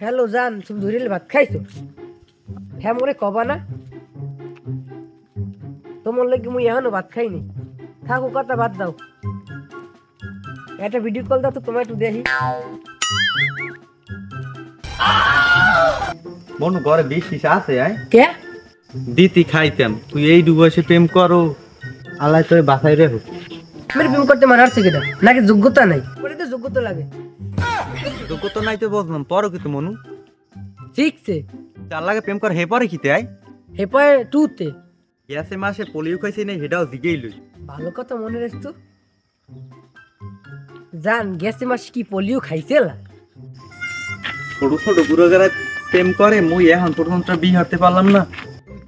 Hello জান, তুমি ধরিলে ভাত খাইছো? হ্যাঁ মোরে কবা না, তোমার লাগে মুই এখনো ভাত খাইনি। থাকো কথা বাদ দাও, একটা ভিডিও কল দাও তো তোমার একটু দেখি। মনু ঘরে বিশ্বাস আছে কে? দিতি খাইতাম তুই এই বয়সে প্রেম করো আল্লাহ তোরে বাসায় রেখো। মেরে প্রেম করতে মানাচ্ছে কেটা? নাকি যোগ্যতা নাই? ওরে তো যোগ্যতা লাগে। যোগ্যতা নাই তো বুঝলাম পরও কিন্তু মনু শিখছে চার লাগে প্রেম কর হে পরে কিতে হেপায় টুতে। গ্যাসে মাসে পোলিও খাইছি না সেটাও জিগেই লই। ভালো কথা মনে রাখতো জান, গেছে মাস কি পোলিও খাইছে লা? ছোট ছোট বুড়ো যারা প্রেম করে মুই এখন প্রথমটা বিয়ে হারতে পারলাম না।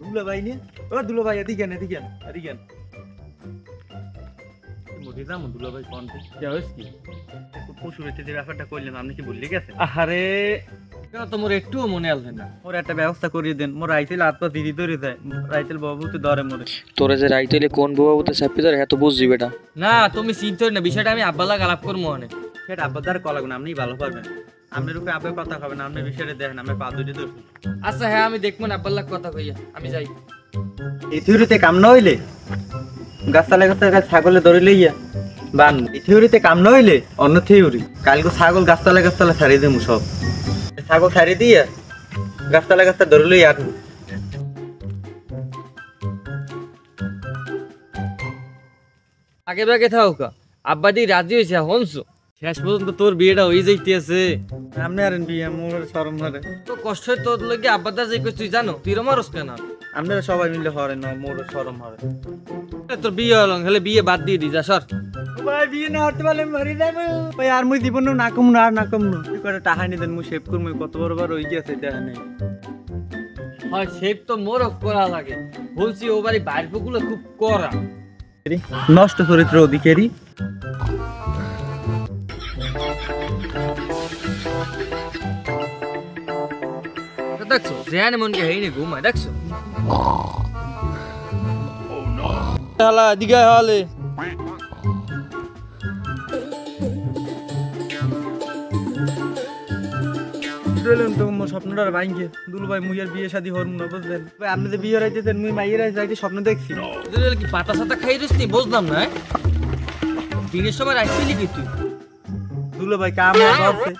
দুলা ভাই নিয়ে ও দুলা ভাই এদিকে এদিকে এদিকে মরে যাম দুলা ভাই কোন কি হইছে কি পশু হইতে যে ব্যাপারটা কইলেন আপনি কি ভুলে গেছেন? আরে তোমার একটুও মনে আসবে না। মোর একটা ব্যবস্থা করিয়ে দেন, মোর রাইতেল হাত পা দিদি ধরে যায়, রাইতেল বাবুতে ধরে মোরে। তোরা যে রাইতেলে কোন বাবুতে চাপি ধরে হ্যাঁ তো বুঝছি বেটা। না তুমি চিন্তা না, বিষয়টা আমি আব্বালা আলাপ করবো মনে। সেটা আব্বাদার কল লাগবে না, আপনি ভালো পারবেন। আপনার উপরে আব্বার কথা হবে না, আপনি বিষয়টা দেখেন, আমি পা দুটি ধরছি। আচ্ছা হ্যাঁ আমি দেখবো না, আব্বাল্লাহ কথা কইয়া আমি যাই। এই থিওরিতে কাম না হইলে গাছতলা গাছতলা ছাগলে ধরে লইয়া বান, এই থিওরিতে কাম না হইলে অন্য থিওরি কালকে ছাগল গাছতলা গাছতলা ছাড়িয়ে দেবো সব, ছাগল ছাড়িয়ে দিয়ে গাছতলা গাছতলা ধরে লইয়া আসবো। আগে ভাগে থাকা আব্বা দি রাজি হয়েছে হনছো, শেষ পর্যন্ত তোর বিয়েটা হয়ে যাইতেছে। আপনি আর বিয়ে মোর শরম ধরে তো কষ্ট হয় তোর লগে আব্বাদা যে কইছ তুই জানো, তুই রমারস কেন? আপনারা সবাই মিলে হরে না, মোর শরম হরে। তোর বিয়ে হলো হলে বিয়ে বাদ দিয়ে দি যা সর। ভাই বিয়ে না হতে পারলে মরি যাবো ভাই, আর মুই দিব না কম না আর না কম না, তুই করে টাকা নি দেন মুই সেভ করবো, কত বড় বড় হয়ে গেছে টাকা নেই। হয় শেপ তো মোরও করা লাগে, বলছি ও বাড়ি বাইর গুলো খুব করা। নষ্ট চরিত্র অধিকারী। দেখছো জেহানে মনকে হেইনি ঘুমায় দেখছো হালা দিঘা হলে তো মোর স্বপ্নটা ভাঙ্গে দুলু ভাই মুই আর বিয়ে শাদী হরম না বুঝলেন ভাই, আপনি যে বিয়ে রাইতেছেন মুই মাইয়ের রাইতে স্বপ্ন দেখছি। কি পাতা সাতা খাই দিস নি বুঝলাম না, দিনের সময় রাখছিলি কি তুই? দুলু ভাই কাম করছে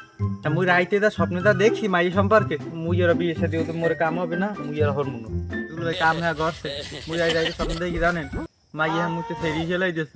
মুই রাইতে যা স্বপ্নটা দেখছি মাই সম্পর্কে, মুই আর বিয়ে শাদী হতে মোর কাম হবে না, মুই আর হরম না। দুলু ভাই কাম হ্যাঁ করছে মুই রাইতে স্বপ্ন দেখি জানেন মাইয়া মুখে ফেরি ফেলাই দিয়েছে।